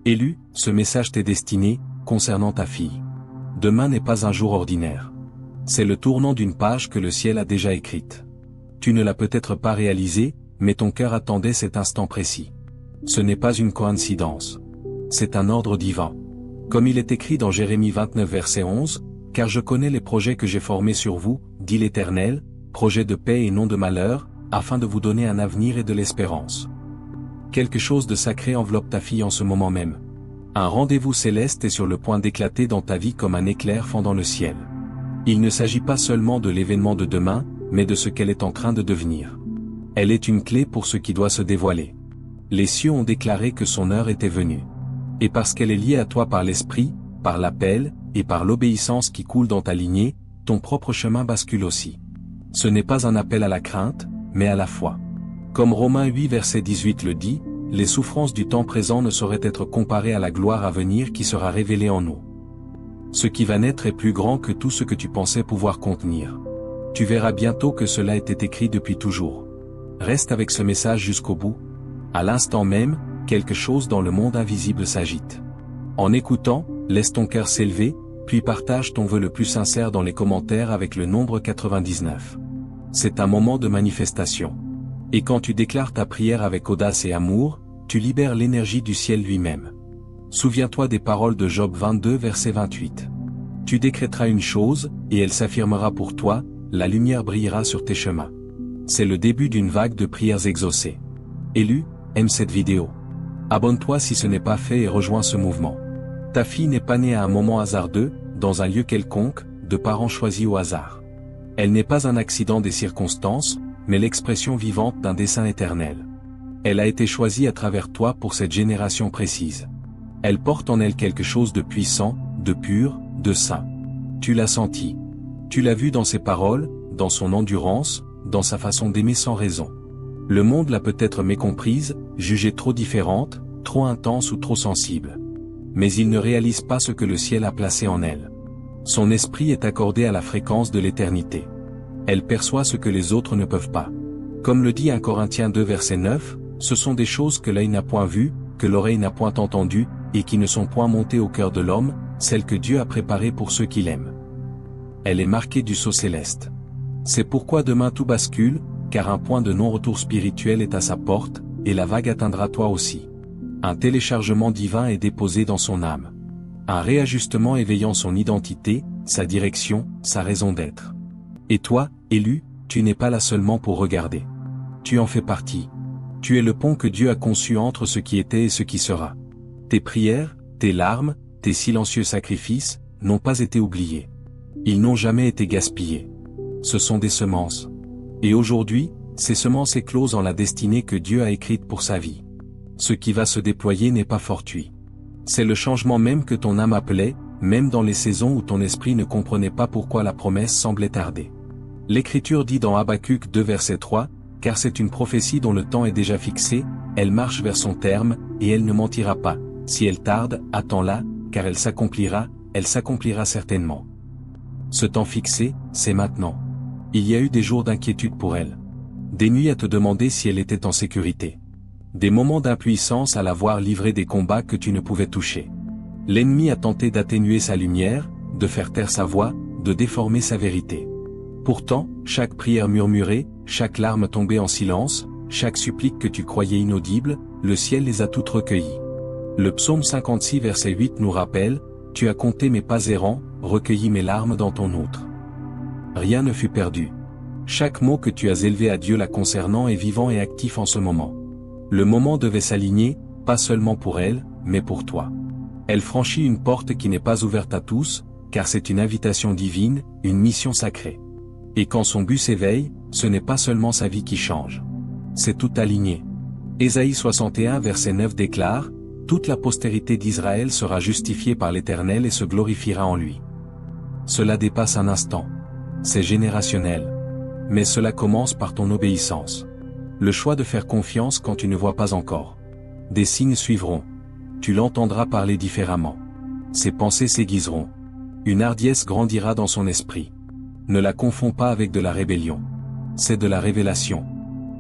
Élu, ce message t'est destiné, concernant ta fille. Demain n'est pas un jour ordinaire. C'est le tournant d'une page que le ciel a déjà écrite. Tu ne l'as peut-être pas réalisé, mais ton cœur attendait cet instant précis. Ce n'est pas une coïncidence. C'est un ordre divin. Comme il est écrit dans Jérémie 29 verset 11, « Car je connais les projets que j'ai formés sur vous, dit l'Éternel, projets de paix et non de malheur, afin de vous donner un avenir et de l'espérance. » Quelque chose de sacré enveloppe ta fille en ce moment même. Un rendez-vous céleste est sur le point d'éclater dans ta vie comme un éclair fendant le ciel. Il ne s'agit pas seulement de l'événement de demain, mais de ce qu'elle est en train de devenir. Elle est une clé pour ce qui doit se dévoiler. Les cieux ont déclaré que son heure était venue. Et parce qu'elle est liée à toi par l'esprit, par l'appel, et par l'obéissance qui coule dans ta lignée, ton propre chemin bascule aussi. Ce n'est pas un appel à la crainte, mais à la foi. Comme Romains 8 verset 18 le dit, les souffrances du temps présent ne sauraient être comparées à la gloire à venir qui sera révélée en nous. Ce qui va naître est plus grand que tout ce que tu pensais pouvoir contenir. Tu verras bientôt que cela était écrit depuis toujours. Reste avec ce message jusqu'au bout. À l'instant même, quelque chose dans le monde invisible s'agite. En écoutant, laisse ton cœur s'élever, puis partage ton vœu le plus sincère dans les commentaires avec le nombre 99. C'est un moment de manifestation. Et quand tu déclares ta prière avec audace et amour, tu libères l'énergie du ciel lui-même. Souviens-toi des paroles de Job 22 verset 28. Tu décréteras une chose, et elle s'affirmera pour toi, la lumière brillera sur tes chemins. C'est le début d'une vague de prières exaucées. Élu, aime cette vidéo. Abonne-toi si ce n'est pas fait et rejoins ce mouvement. Ta fille n'est pas née à un moment hasardeux, dans un lieu quelconque, de parents choisis au hasard. Elle n'est pas un accident des circonstances, mais l'expression vivante d'un dessein éternel. Elle a été choisie à travers toi pour cette génération précise. Elle porte en elle quelque chose de puissant, de pur, de saint. Tu l'as senti. Tu l'as vu dans ses paroles, dans son endurance, dans sa façon d'aimer sans raison. Le monde l'a peut-être mécomprise, jugée trop différente, trop intense ou trop sensible. Mais il ne réalise pas ce que le ciel a placé en elle. Son esprit est accordé à la fréquence de l'éternité. Elle perçoit ce que les autres ne peuvent pas. Comme le dit 1 Corinthiens 2 verset 9, ce sont des choses que l'œil n'a point vues, que l'oreille n'a point entendues, et qui ne sont point montées au cœur de l'homme, celles que Dieu a préparées pour ceux qui l'aiment. Elle est marquée du sceau céleste. C'est pourquoi demain tout bascule, car un point de non-retour spirituel est à sa porte, et la vague atteindra toi aussi. Un téléchargement divin est déposé dans son âme. Un réajustement éveillant son identité, sa direction, sa raison d'être. Et toi, élu, tu n'es pas là seulement pour regarder. Tu en fais partie. Tu es le pont que Dieu a conçu entre ce qui était et ce qui sera. Tes prières, tes larmes, tes silencieux sacrifices, n'ont pas été oubliés. Ils n'ont jamais été gaspillés. Ce sont des semences. Et aujourd'hui, ces semences éclosent en la destinée que Dieu a écrite pour sa vie. Ce qui va se déployer n'est pas fortuit. C'est le changement même que ton âme appelait, même dans les saisons où ton esprit ne comprenait pas pourquoi la promesse semblait tarder. L'Écriture dit dans Habacuc 2 verset 3, « Car c'est une prophétie dont le temps est déjà fixé, elle marche vers son terme, et elle ne mentira pas. Si elle tarde, attends-la, car elle s'accomplira certainement. » Ce temps fixé, c'est maintenant. Il y a eu des jours d'inquiétude pour elle. Des nuits à te demander si elle était en sécurité. Des moments d'impuissance à la voir livrer des combats que tu ne pouvais toucher. L'ennemi a tenté d'atténuer sa lumière, de faire taire sa voix, de déformer sa vérité. Pourtant, chaque prière murmurée, chaque larme tombée en silence, chaque supplique que tu croyais inaudible, le ciel les a toutes recueillies. Le psaume 56 verset 8 nous rappelle, « Tu as compté mes pas errants, recueilli mes larmes dans ton outre. » Rien ne fut perdu. Chaque mot que tu as élevé à Dieu la concernant est vivant et actif en ce moment. Le moment devait s'aligner, pas seulement pour elle, mais pour toi. Elle franchit une porte qui n'est pas ouverte à tous, car c'est une invitation divine, une mission sacrée. Et quand son but s'éveille, ce n'est pas seulement sa vie qui change. C'est tout aligné. Ésaïe 61 verset 9 déclare, « Toute la postérité d'Israël sera justifiée par l'Éternel et se glorifiera en lui. » Cela dépasse un instant. C'est générationnel. Mais cela commence par ton obéissance. Le choix de faire confiance quand tu ne vois pas encore. Des signes suivront. Tu l'entendras parler différemment. Ses pensées s'aiguiseront. Une hardiesse grandira dans son esprit. Ne la confonds pas avec de la rébellion. C'est de la révélation.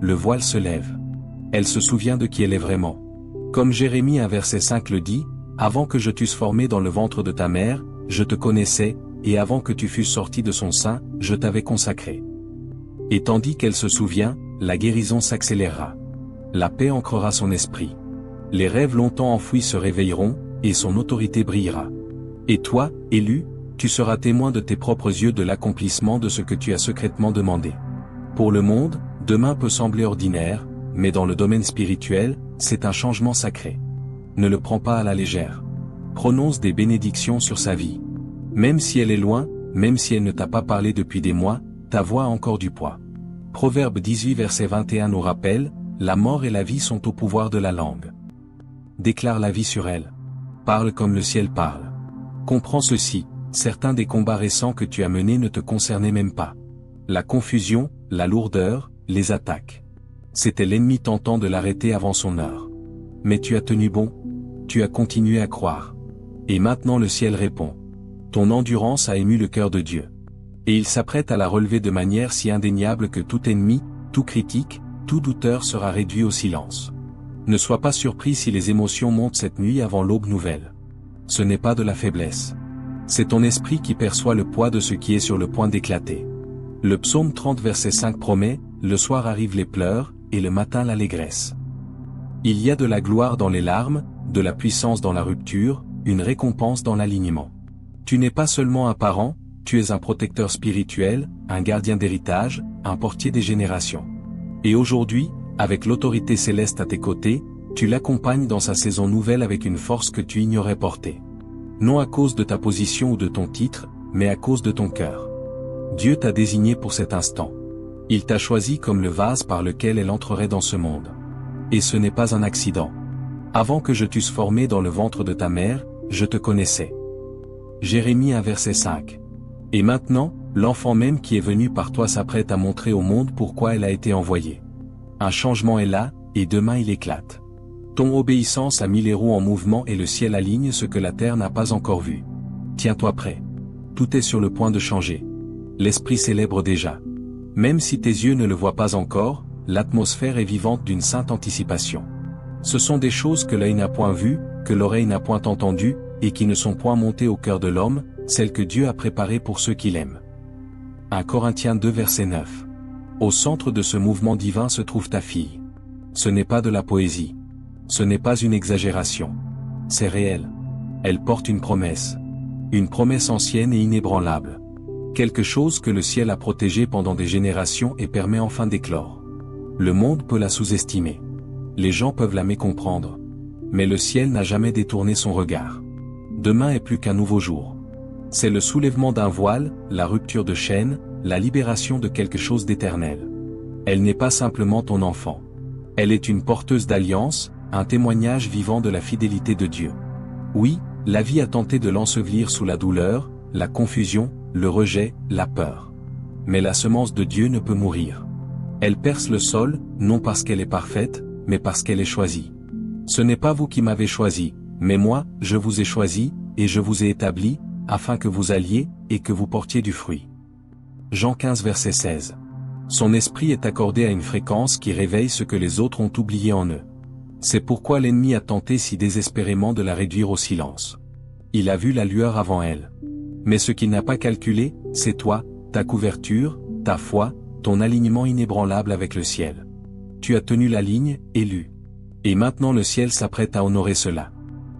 Le voile se lève. Elle se souvient de qui elle est vraiment. Comme Jérémie 1 verset 5 le dit, Avant que je t'eusse formé dans le ventre de ta mère, je te connaissais, et avant que tu fusses sorti de son sein, je t'avais consacré. Et tandis qu'elle se souvient, la guérison s'accélérera. La paix ancrera son esprit. Les rêves longtemps enfouis se réveilleront, et son autorité brillera. Et toi, élu, tu seras témoin de tes propres yeux de l'accomplissement de ce que tu as secrètement demandé. Pour le monde, demain peut sembler ordinaire, mais dans le domaine spirituel, c'est un changement sacré. Ne le prends pas à la légère. Prononce des bénédictions sur sa vie. Même si elle est loin, même si elle ne t'a pas parlé depuis des mois, ta voix a encore du poids. Proverbe 18 verset 21 nous rappelle, la mort et la vie sont au pouvoir de la langue. Déclare la vie sur elle. Parle comme le ciel parle. Comprends ceci, certains des combats récents que tu as menés ne te concernaient même pas. La confusion, la lourdeur, les attaques. C'était l'ennemi tentant de l'arrêter avant son heure. Mais tu as tenu bon. Tu as continué à croire. Et maintenant le ciel répond. Ton endurance a ému le cœur de Dieu. Et il s'apprête à la relever de manière si indéniable que tout ennemi, tout critique, tout douteur sera réduit au silence. Ne sois pas surpris si les émotions montent cette nuit avant l'aube nouvelle. Ce n'est pas de la faiblesse. C'est ton esprit qui perçoit le poids de ce qui est sur le point d'éclater. Le psaume 30 verset 5 promet, le soir arrivent les pleurs, et le matin l'allégresse. Il y a de la gloire dans les larmes, de la puissance dans la rupture, une récompense dans l'alignement. Tu n'es pas seulement un parent, tu es un protecteur spirituel, un gardien d'héritage, un portier des générations. Et aujourd'hui, avec l'autorité céleste à tes côtés, tu l'accompagnes dans sa saison nouvelle avec une force que tu ignorais porter. Non à cause de ta position ou de ton titre, mais à cause de ton cœur. Dieu t'a désigné pour cet instant. Il t'a choisi comme le vase par lequel elle entrerait dans ce monde. Et ce n'est pas un accident. Avant que je t'eusse formé dans le ventre de ta mère, je te connaissais. Jérémie 1 verset 5. Et maintenant, l'enfant même qui est venu par toi s'apprête à montrer au monde pourquoi elle a été envoyée. Un changement est là, et demain il éclate. Ton obéissance a mis les roues en mouvement et le ciel aligne ce que la terre n'a pas encore vu. Tiens-toi prêt. Tout est sur le point de changer. L'esprit célèbre déjà. Même si tes yeux ne le voient pas encore, l'atmosphère est vivante d'une sainte anticipation. Ce sont des choses que l'œil n'a point vues, que l'oreille n'a point entendues, et qui ne sont point montées au cœur de l'homme, celles que Dieu a préparées pour ceux qui l'aiment. 1 Corinthiens 2 verset 9. Au centre de ce mouvement divin se trouve ta fille. Ce n'est pas de la poésie. Ce n'est pas une exagération. C'est réel. Elle porte une promesse. Une promesse ancienne et inébranlable. Quelque chose que le ciel a protégé pendant des générations et permet enfin d'éclore. Le monde peut la sous-estimer. Les gens peuvent la mécomprendre. Mais le ciel n'a jamais détourné son regard. Demain est plus qu'un nouveau jour. C'est le soulèvement d'un voile, la rupture de chaînes, la libération de quelque chose d'éternel. Elle n'est pas simplement ton enfant. Elle est une porteuse d'alliance, un témoignage vivant de la fidélité de Dieu. Oui, la vie a tenté de l'ensevelir sous la douleur, la confusion, le rejet, la peur. Mais la semence de Dieu ne peut mourir. Elle perce le sol, non parce qu'elle est parfaite, mais parce qu'elle est choisie. Ce n'est pas vous qui m'avez choisi, mais moi, je vous ai choisi, et je vous ai établi, afin que vous alliez, et que vous portiez du fruit. Jean 15 verset 16. Son esprit est accordé à une fréquence qui réveille ce que les autres ont oublié en eux. C'est pourquoi l'ennemi a tenté si désespérément de la réduire au silence. Il a vu la lueur avant elle. Mais ce qu'il n'a pas calculé, c'est toi, ta couverture, ta foi, ton alignement inébranlable avec le ciel. Tu as tenu la ligne, élu. Et maintenant le ciel s'apprête à honorer cela.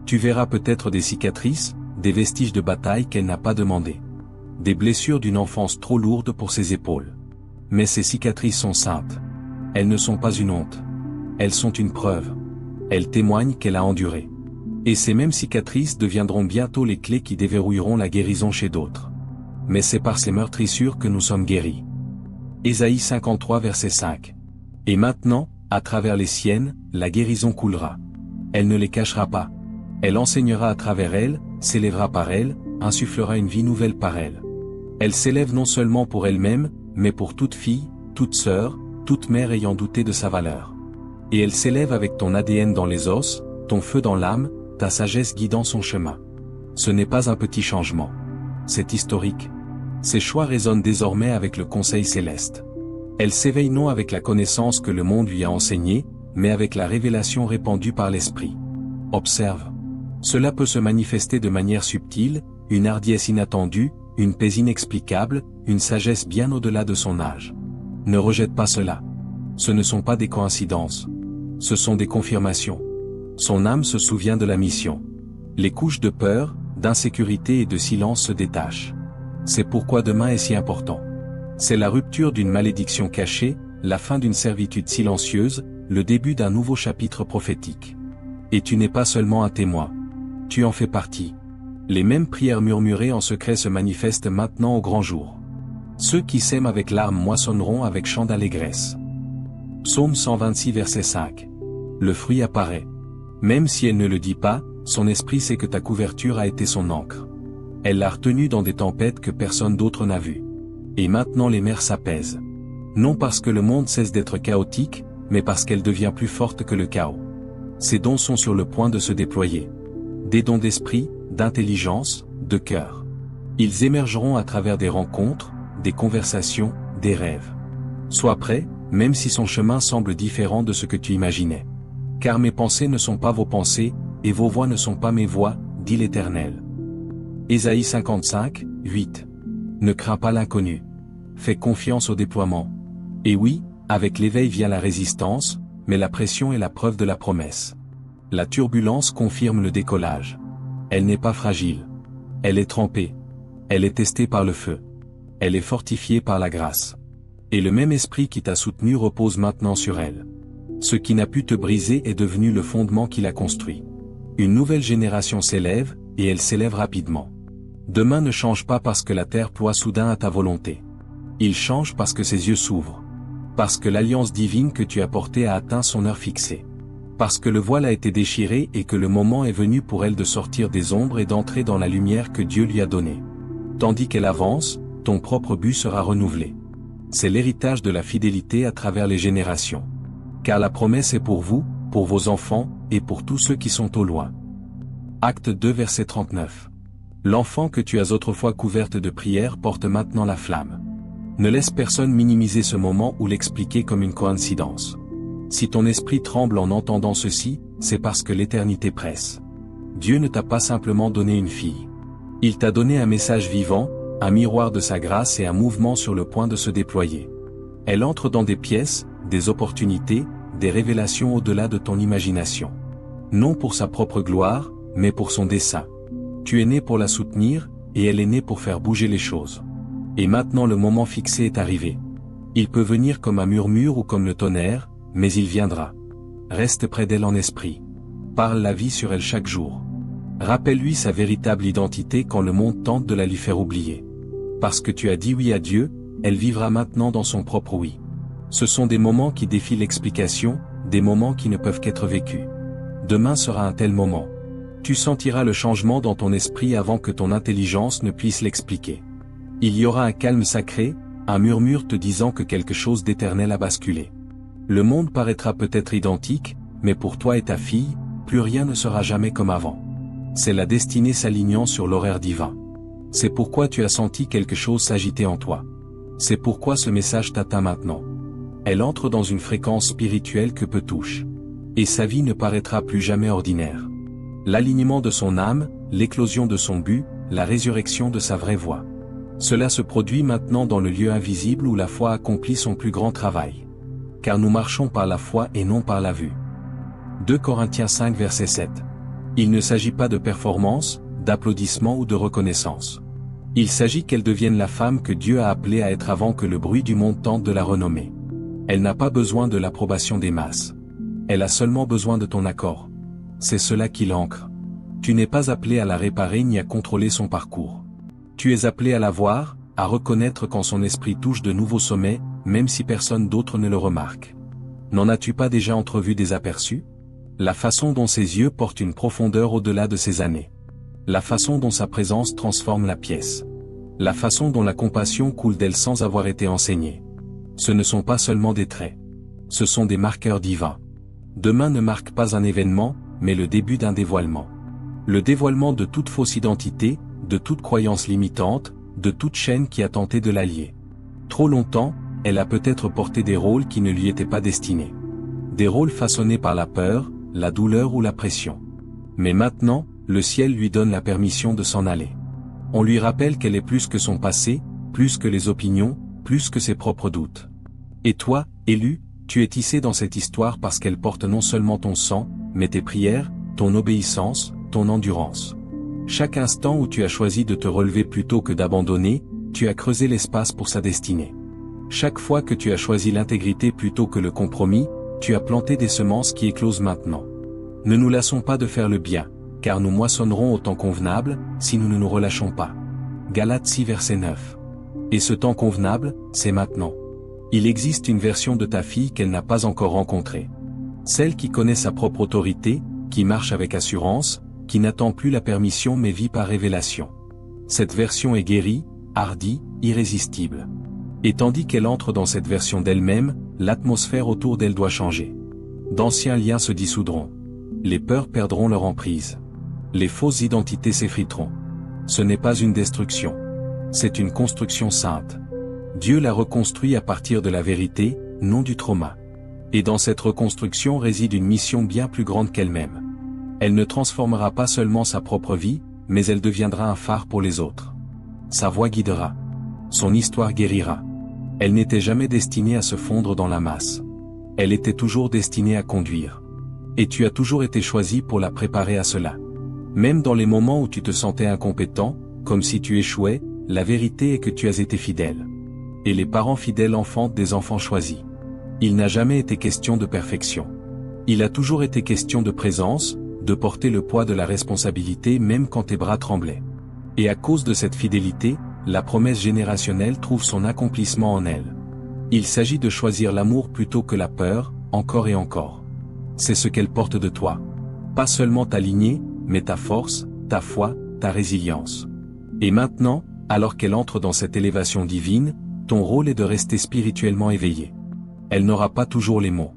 Tu verras peut-être des cicatrices, des vestiges de bataille qu'elle n'a pas demandées. Des blessures d'une enfance trop lourde pour ses épaules. Mais ces cicatrices sont saintes. Elles ne sont pas une honte. Elles sont une preuve. Elles témoignent qu'elle a enduré. Et ces mêmes cicatrices deviendront bientôt les clés qui déverrouilleront la guérison chez d'autres. Mais c'est par ces meurtrissures que nous sommes guéris. Ésaïe 53 verset 5. Et maintenant, à travers les siennes, la guérison coulera. Elle ne les cachera pas. Elle enseignera à travers elles, s'élèvera par elles, insufflera une vie nouvelle par elles. Elle s'élève non seulement pour elle-même, mais pour toute fille, toute sœur, toute mère ayant douté de sa valeur. Et elle s'élève avec ton ADN dans les os, ton feu dans l'âme, ta sagesse guidant son chemin. Ce n'est pas un petit changement. C'est historique. Ses choix résonnent désormais avec le conseil céleste. Elle s'éveille non avec la connaissance que le monde lui a enseignée, mais avec la révélation répandue par l'Esprit. Observe. Cela peut se manifester de manière subtile, une hardiesse inattendue, une paix inexplicable, une sagesse bien au-delà de son âge. Ne rejette pas cela. Ce ne sont pas des coïncidences. Ce sont des confirmations. Son âme se souvient de la mission. Les couches de peur, d'insécurité et de silence se détachent. C'est pourquoi demain est si important. C'est la rupture d'une malédiction cachée, la fin d'une servitude silencieuse, le début d'un nouveau chapitre prophétique. Et tu n'es pas seulement un témoin. Tu en fais partie. Les mêmes prières murmurées en secret se manifestent maintenant au grand jour. Ceux qui sèment avec larmes moissonneront avec chant d'allégresse. Psaume 126 verset 5. Le fruit apparaît. Même si elle ne le dit pas, son esprit sait que ta couverture a été son ancre. Elle l'a retenu dans des tempêtes que personne d'autre n'a vues. Et maintenant les mers s'apaisent. Non parce que le monde cesse d'être chaotique, mais parce qu'elle devient plus forte que le chaos. Ses dons sont sur le point de se déployer. Des dons d'esprit, d'intelligence, de cœur. Ils émergeront à travers des rencontres, des conversations, des rêves. Sois prêt, même si son chemin semble différent de ce que tu imaginais. Car mes pensées ne sont pas vos pensées, et vos voix ne sont pas mes voix, dit l'Éternel. Ésaïe 55, 8. Ne crains pas l'inconnu. Fais confiance au déploiement. Et oui, avec l'éveil vient la résistance, mais la pression est la preuve de la promesse. La turbulence confirme le décollage. Elle n'est pas fragile. Elle est trempée. Elle est testée par le feu. Elle est fortifiée par la grâce. Et le même esprit qui t'a soutenu repose maintenant sur elle. Ce qui n'a pu te briser est devenu le fondement qui l'a construit. Une nouvelle génération s'élève, et elle s'élève rapidement. Demain ne change pas parce que la terre ploie soudain à ta volonté. Il change parce que ses yeux s'ouvrent. Parce que l'alliance divine que tu as portée a atteint son heure fixée. Parce que le voile a été déchiré et que le moment est venu pour elle de sortir des ombres et d'entrer dans la lumière que Dieu lui a donnée. Tandis qu'elle avance, ton propre but sera renouvelé. C'est l'héritage de la fidélité à travers les générations. Car la promesse est pour vous, pour vos enfants, et pour tous ceux qui sont au loin. Acte 2 verset 39. L'enfant que tu as autrefois couverte de prière porte maintenant la flamme. Ne laisse personne minimiser ce moment ou l'expliquer comme une coïncidence. Si ton esprit tremble en entendant ceci, c'est parce que l'éternité presse. Dieu ne t'a pas simplement donné une fille. Il t'a donné un message vivant, un miroir de sa grâce et un mouvement sur le point de se déployer. Elle entre dans des pièces, des opportunités, des révélations au-delà de ton imagination. Non pour sa propre gloire, mais pour son dessein. Tu es né pour la soutenir, et elle est née pour faire bouger les choses. Et maintenant le moment fixé est arrivé. Il peut venir comme un murmure ou comme le tonnerre, mais il viendra. Reste près d'elle en esprit. Parle la vie sur elle chaque jour. Rappelle-lui sa véritable identité quand le monde tente de la lui faire oublier. Parce que tu as dit oui à Dieu, elle vivra maintenant dans son propre oui. Ce sont des moments qui défient l'explication, des moments qui ne peuvent qu'être vécus. Demain sera un tel moment. Tu sentiras le changement dans ton esprit avant que ton intelligence ne puisse l'expliquer. Il y aura un calme sacré, un murmure te disant que quelque chose d'éternel a basculé. Le monde paraîtra peut-être identique, mais pour toi et ta fille, plus rien ne sera jamais comme avant. C'est la destinée s'alignant sur l'horaire divin. C'est pourquoi tu as senti quelque chose s'agiter en toi. C'est pourquoi ce message t'atteint maintenant. Elle entre dans une fréquence spirituelle que peu touche. Et sa vie ne paraîtra plus jamais ordinaire. L'alignement de son âme, l'éclosion de son but, la résurrection de sa vraie voix. Cela se produit maintenant dans le lieu invisible où la foi accomplit son plus grand travail. Car nous marchons par la foi et non par la vue. 2 Corinthiens 5 verset 7. Il ne s'agit pas de performance, d'applaudissement ou de reconnaissance. Il s'agit qu'elle devienne la femme que Dieu a appelée à être avant que le bruit du monde tente de la renommer. Elle n'a pas besoin de l'approbation des masses. Elle a seulement besoin de ton accord. C'est cela qui l'ancre. Tu n'es pas appelé à la réparer ni à contrôler son parcours. Tu es appelé à la voir, à reconnaître quand son esprit touche de nouveaux sommets, même si personne d'autre ne le remarque. N'en as-tu pas déjà entrevu des aperçus? La façon dont ses yeux portent une profondeur au-delà de ses années. La façon dont sa présence transforme la pièce. La façon dont la compassion coule d'elle sans avoir été enseignée. Ce ne sont pas seulement des traits. Ce sont des marqueurs divins. Demain ne marque pas un événement, mais le début d'un dévoilement. Le dévoilement de toute fausse identité, de toute croyance limitante, de toute chaîne qui a tenté de la lier. Trop longtemps, elle a peut-être porté des rôles qui ne lui étaient pas destinés. Des rôles façonnés par la peur, la douleur ou la pression. Mais maintenant, le ciel lui donne la permission de s'en aller. On lui rappelle qu'elle est plus que son passé, plus que les opinions, plus que ses propres doutes. Et toi, élu, tu es tissé dans cette histoire parce qu'elle porte non seulement ton sang, mais tes prières, ton obéissance, ton endurance. Chaque instant où tu as choisi de te relever plutôt que d'abandonner, tu as creusé l'espace pour sa destinée. Chaque fois que tu as choisi l'intégrité plutôt que le compromis, tu as planté des semences qui éclosent maintenant. Ne nous lassons pas de faire le bien, car nous moissonnerons au temps convenable, si nous ne nous relâchons pas. Galates 6 verset 9. Et ce temps convenable, c'est maintenant. Il existe une version de ta fille qu'elle n'a pas encore rencontrée. Celle qui connaît sa propre autorité, qui marche avec assurance, qui n'attend plus la permission mais vit par révélation. Cette version est guérie, hardie, irrésistible. Et tandis qu'elle entre dans cette version d'elle-même, l'atmosphère autour d'elle doit changer. D'anciens liens se dissoudront. Les peurs perdront leur emprise. Les fausses identités s'effriteront. Ce n'est pas une destruction. C'est une construction sainte. Dieu la reconstruit à partir de la vérité, non du trauma. Et dans cette reconstruction réside une mission bien plus grande qu'elle-même. Elle ne transformera pas seulement sa propre vie, mais elle deviendra un phare pour les autres. Sa voix guidera. Son histoire guérira. Elle n'était jamais destinée à se fondre dans la masse. Elle était toujours destinée à conduire. Et tu as toujours été choisi pour la préparer à cela. Même dans les moments où tu te sentais incompétent, comme si tu échouais, la vérité est que tu as été fidèle. Et les parents fidèles enfantent des enfants choisis. Il n'a jamais été question de perfection. Il a toujours été question de présence, de porter le poids de la responsabilité même quand tes bras tremblaient. Et à cause de cette fidélité, la promesse générationnelle trouve son accomplissement en elle. Il s'agit de choisir l'amour plutôt que la peur, encore et encore. C'est ce qu'elle porte de toi. Pas seulement ta lignée, mais ta force, ta foi, ta résilience. Et maintenant, alors qu'elle entre dans cette élévation divine, ton rôle est de rester spirituellement éveillé. Elle n'aura pas toujours les mots.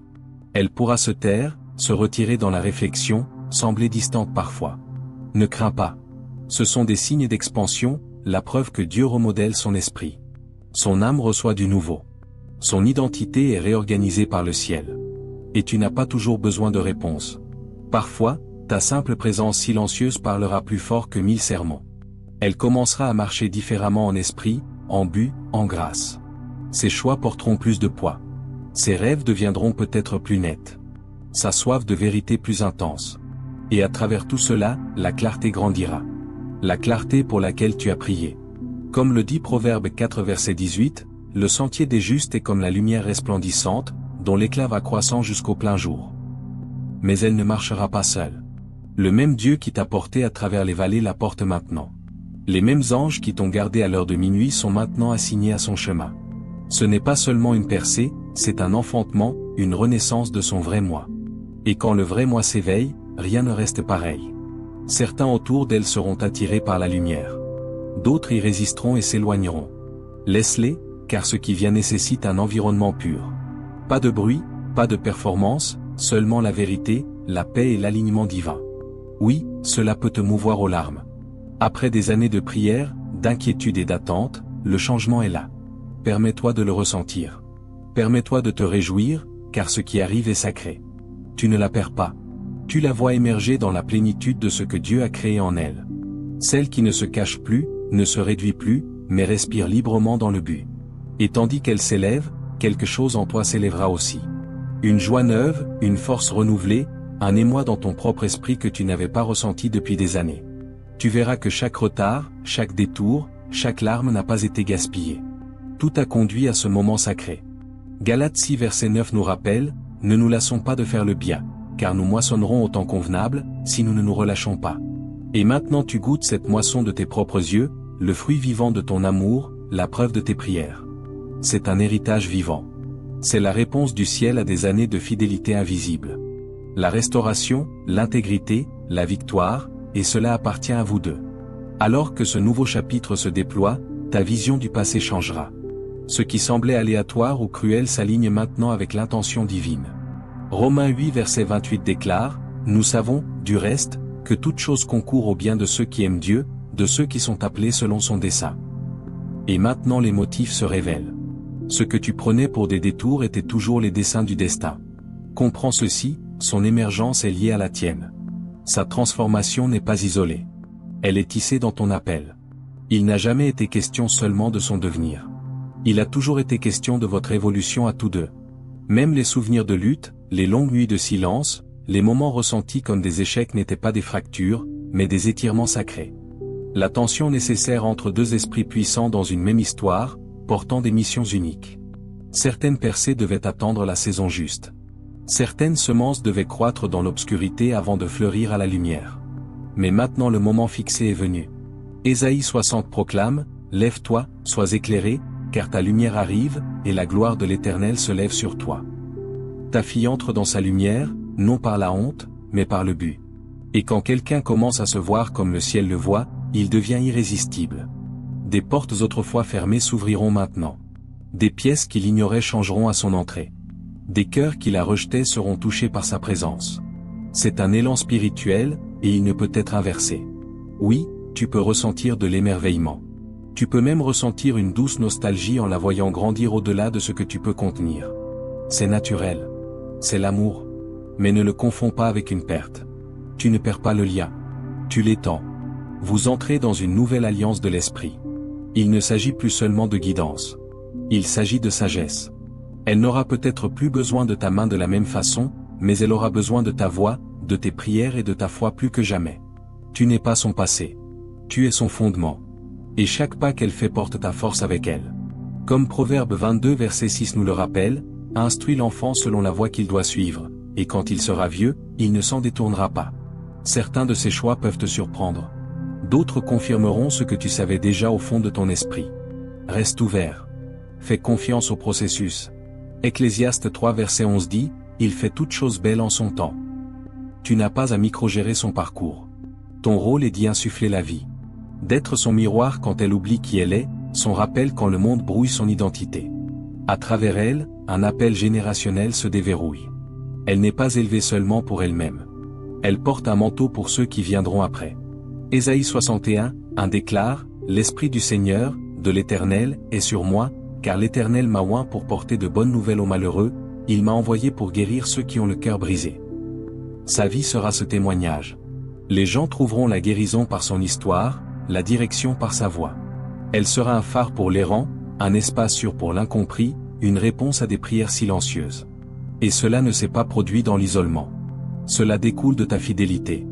Elle pourra se taire, se retirer dans la réflexion, sembler distante parfois. Ne crains pas. Ce sont des signes d'expansion, la preuve que Dieu remodèle son esprit. Son âme reçoit du nouveau. Son identité est réorganisée par le ciel. Et tu n'as pas toujours besoin de réponse. Parfois, ta simple présence silencieuse parlera plus fort que 1000 sermons. Elle commencera à marcher différemment en esprit, en but, en grâce. Ses choix porteront plus de poids. Ses rêves deviendront peut-être plus nets. Sa soif de vérité plus intense. Et à travers tout cela, la clarté grandira. La clarté pour laquelle tu as prié. Comme le dit Proverbe 4 verset 18, le sentier des justes est comme la lumière resplendissante, dont l'éclat va croissant jusqu'au plein jour. Mais elle ne marchera pas seule. Le même Dieu qui t'a porté à travers les vallées la porte maintenant. Les mêmes anges qui t'ont gardé à l'heure de minuit sont maintenant assignés à son chemin. Ce n'est pas seulement une percée, c'est un enfantement, une renaissance de son vrai moi. Et quand le vrai moi s'éveille, rien ne reste pareil. Certains autour d'elle seront attirés par la lumière. D'autres y résisteront et s'éloigneront. Laisse-les, car ce qui vient nécessite un environnement pur. Pas de bruit, pas de performance, seulement la vérité, la paix et l'alignement divin. Oui, cela peut te mouvoir aux larmes. Après des années de prière, d'inquiétude et d'attente, le changement est là. Permets-toi de le ressentir. Permets-toi de te réjouir, car ce qui arrive est sacré. Tu ne la perds pas. Tu la vois émerger dans la plénitude de ce que Dieu a créé en elle. Celle qui ne se cache plus, ne se réduit plus, mais respire librement dans le but. Et tandis qu'elle s'élève, quelque chose en toi s'élèvera aussi. Une joie neuve, une force renouvelée, un émoi dans ton propre esprit que tu n'avais pas ressenti depuis des années. Tu verras que chaque retard, chaque détour, chaque larme n'a pas été gaspillée. Tout a conduit à ce moment sacré. Galates 6 verset 9 nous rappelle, « Ne nous lassons pas de faire le bien, car nous moissonnerons au temps convenable, si nous ne nous relâchons pas. » Et maintenant tu goûtes cette moisson de tes propres yeux, le fruit vivant de ton amour, la preuve de tes prières. C'est un héritage vivant. C'est la réponse du ciel à des années de fidélité invisible. La restauration, l'intégrité, la victoire, et cela appartient à vous deux. Alors que ce nouveau chapitre se déploie, ta vision du passé changera. Ce qui semblait aléatoire ou cruel s'aligne maintenant avec l'intention divine. Romains 8 verset 28 déclare, « Nous savons, du reste, que toute chose concourt au bien de ceux qui aiment Dieu, de ceux qui sont appelés selon son dessein. » Et maintenant les motifs se révèlent. Ce que tu prenais pour des détours étaient toujours les desseins du destin. Comprends ceci, son émergence est liée à la tienne. Sa transformation n'est pas isolée. Elle est tissée dans ton appel. Il n'a jamais été question seulement de son devenir. Il a toujours été question de votre évolution à tous deux. Même les souvenirs de lutte, les longues nuits de silence, les moments ressentis comme des échecs n'étaient pas des fractures, mais des étirements sacrés. La tension nécessaire entre deux esprits puissants dans une même histoire, portant des missions uniques. Certaines percées devaient attendre la saison juste. Certaines semences devaient croître dans l'obscurité avant de fleurir à la lumière. Mais maintenant le moment fixé est venu. Ésaïe 60 proclame, « Lève-toi, sois éclairé, car ta lumière arrive, et la gloire de l'Éternel se lève sur toi. » Ta fille entre dans sa lumière, non par la honte, mais par le but. Et quand quelqu'un commence à se voir comme le ciel le voit, il devient irrésistible. Des portes autrefois fermées s'ouvriront maintenant. Des pièces qu'il ignorait changeront à son entrée. Des cœurs qu'il a rejetés seront touchés par sa présence. C'est un élan spirituel, et il ne peut être inversé. Oui, tu peux ressentir de l'émerveillement. Tu peux même ressentir une douce nostalgie en la voyant grandir au-delà de ce que tu peux contenir. C'est naturel. C'est l'amour. Mais ne le confonds pas avec une perte. Tu ne perds pas le lien. Tu l'étends. Vous entrez dans une nouvelle alliance de l'esprit. Il ne s'agit plus seulement de guidance. Il s'agit de sagesse. Elle n'aura peut-être plus besoin de ta main de la même façon, mais elle aura besoin de ta voix, de tes prières et de ta foi plus que jamais. Tu n'es pas son passé. Tu es son fondement. Et chaque pas qu'elle fait porte ta force avec elle. Comme Proverbe 22 verset 6 nous le rappelle, « Instruis l'enfant selon la voie qu'il doit suivre, et quand il sera vieux, il ne s'en détournera pas. » Certains de ces choix peuvent te surprendre. D'autres confirmeront ce que tu savais déjà au fond de ton esprit. Reste ouvert. Fais confiance au processus. Ecclésiaste 3 verset 11 dit, « Il fait toute chose belle en son temps. » Tu n'as pas à microgérer son parcours. Ton rôle est d'y insuffler la vie. D'être son miroir quand elle oublie qui elle est, son rappel quand le monde brouille son identité. À travers elle, un appel générationnel se déverrouille. Elle n'est pas élevée seulement pour elle-même. Elle porte un manteau pour ceux qui viendront après. Ésaïe 61, 1 déclare, « L'Esprit du Seigneur, de l'Éternel, est sur moi, car l'Éternel m'a oint pour porter de bonnes nouvelles aux malheureux, il m'a envoyé pour guérir ceux qui ont le cœur brisé. » Sa vie sera ce témoignage. Les gens trouveront la guérison par son histoire, la direction par sa voix. Elle sera un phare pour l'errant, un espace sûr pour l'incompris, une réponse à des prières silencieuses. Et cela ne s'est pas produit dans l'isolement. Cela découle de ta fidélité.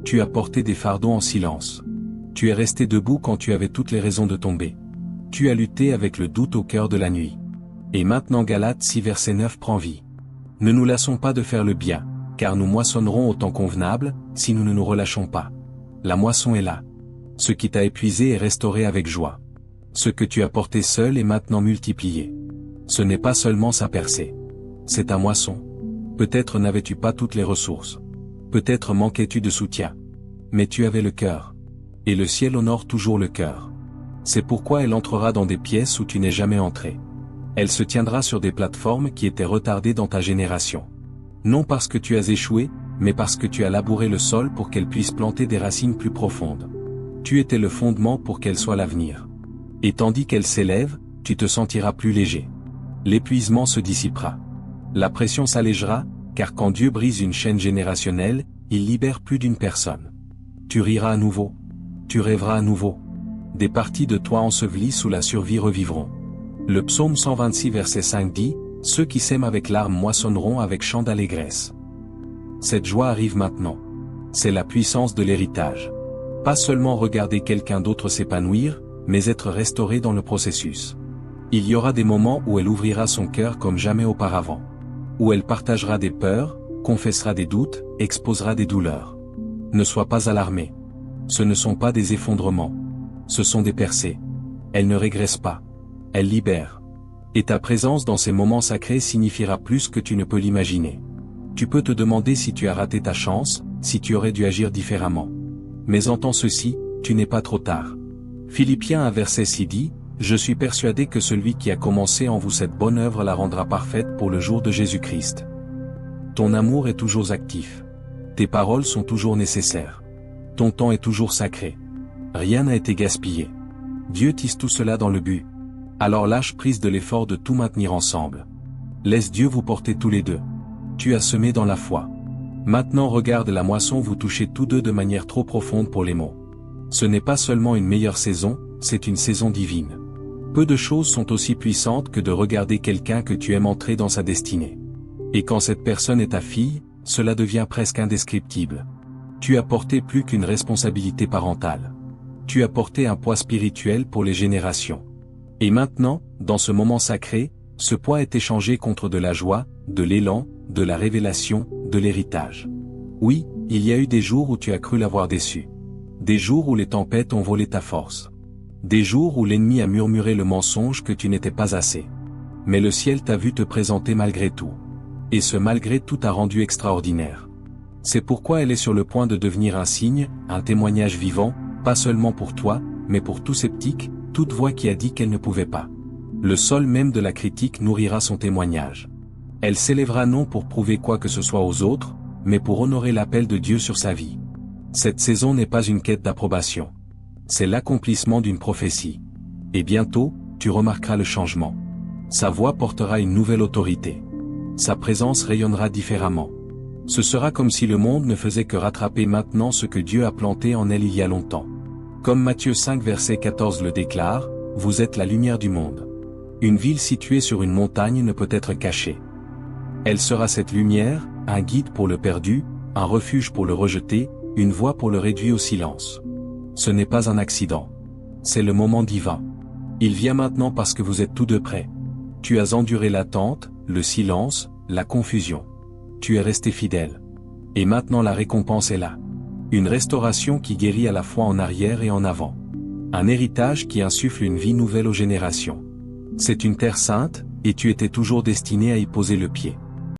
Tu as porté des fardeaux en silence. Tu es resté debout quand tu avais toutes les raisons de tomber. Tu as lutté avec le doute au cœur de la nuit. Et maintenant Galates 6 verset 9 prend vie. Ne nous lassons pas de faire le bien, car nous moissonnerons au temps convenable, si nous ne nous relâchons pas. La moisson est là. Ce qui t'a épuisé est restauré avec joie. Ce que tu as porté seul est maintenant multiplié. Ce n'est pas seulement sa percée. C'est ta moisson. Peut-être n'avais-tu pas toutes les ressources. Peut-être manquais-tu de soutien. Mais tu avais le cœur. Et le ciel honore toujours le cœur. C'est pourquoi elle entrera dans des pièces où tu n'es jamais entré. Elle se tiendra sur des plateformes qui étaient retardées dans ta génération. Non parce que tu as échoué, mais parce que tu as labouré le sol pour qu'elle puisse planter des racines plus profondes. Tu étais le fondement pour qu'elle soit l'avenir. Et tandis qu'elle s'élève, tu te sentiras plus léger. L'épuisement se dissipera. La pression s'allégera, car quand Dieu brise une chaîne générationnelle, il libère plus d'une personne. Tu riras à nouveau. Tu rêveras à nouveau. Des parties de toi ensevelies sous la survie revivront. Le psaume 126 verset 5 dit, « Ceux qui sèment avec larmes moissonneront avec chant d'allégresse. » Cette joie arrive maintenant. C'est la puissance de l'héritage. Pas seulement regarder quelqu'un d'autre s'épanouir, mais être restauré dans le processus. Il y aura des moments où elle ouvrira son cœur comme jamais auparavant. Où elle partagera des peurs, confessera des doutes, exposera des douleurs. Ne sois pas alarmé. Ce ne sont pas des effondrements. Ce sont des percées. Elle ne régresse pas. Elle libère. Et ta présence dans ces moments sacrés signifiera plus que tu ne peux l'imaginer. Tu peux te demander si tu as raté ta chance, si tu aurais dû agir différemment. Mais entends ceci, tu n'es pas trop tard. Philippiens 1 verset 6 dit, « Je suis persuadé que celui qui a commencé en vous cette bonne œuvre la rendra parfaite pour le jour de Jésus-Christ. » Ton amour est toujours actif. Tes paroles sont toujours nécessaires. Ton temps est toujours sacré. Rien n'a été gaspillé. Dieu tisse tout cela dans le but. Alors lâche prise de l'effort de tout maintenir ensemble. Laisse Dieu vous porter tous les deux. Tu as semé dans la foi. Maintenant regarde la moisson, vous touchez tous deux de manière trop profonde pour les mots. Ce n'est pas seulement une meilleure saison, c'est une saison divine. Peu de choses sont aussi puissantes que de regarder quelqu'un que tu aimes entrer dans sa destinée. Et quand cette personne est ta fille, cela devient presque indescriptible. Tu as porté plus qu'une responsabilité parentale. Tu as porté un poids spirituel pour les générations. Et maintenant, dans ce moment sacré, ce poids est échangé contre de la joie, de l'élan, de la révélation, de l'héritage. Oui, il y a eu des jours où tu as cru l'avoir déçu. Des jours où les tempêtes ont volé ta force. Des jours où l'ennemi a murmuré le mensonge que tu n'étais pas assez. Mais le ciel t'a vu te présenter malgré tout. Et ce malgré tout t'a rendu extraordinaire. C'est pourquoi elle est sur le point de devenir un signe, un témoignage vivant, pas seulement pour toi, mais pour tout sceptique, toute voix qui a dit qu'elle ne pouvait pas. Le sol même de la critique nourrira son témoignage. Elle s'élèvera non pour prouver quoi que ce soit aux autres, mais pour honorer l'appel de Dieu sur sa vie. Cette saison n'est pas une quête d'approbation. C'est l'accomplissement d'une prophétie. Et bientôt, tu remarqueras le changement. Sa voix portera une nouvelle autorité. Sa présence rayonnera différemment. Ce sera comme si le monde ne faisait que rattraper maintenant ce que Dieu a planté en elle il y a longtemps. Comme Matthieu 5 verset 14 le déclare, vous êtes la lumière du monde. Une ville située sur une montagne ne peut être cachée. Elle sera cette lumière, un guide pour le perdu, un refuge pour le rejeté, une voix pour le réduit au silence. Ce n'est pas un accident. C'est le moment divin. Il vient maintenant parce que vous êtes tous deux prêts. Tu as enduré l'attente, le silence, la confusion. Tu es resté fidèle. Et maintenant la récompense est là. Une restauration qui guérit à la fois en arrière et en avant. Un héritage qui insuffle une vie nouvelle aux générations. C'est une terre sainte, et tu étais toujours destiné à y poser le pied.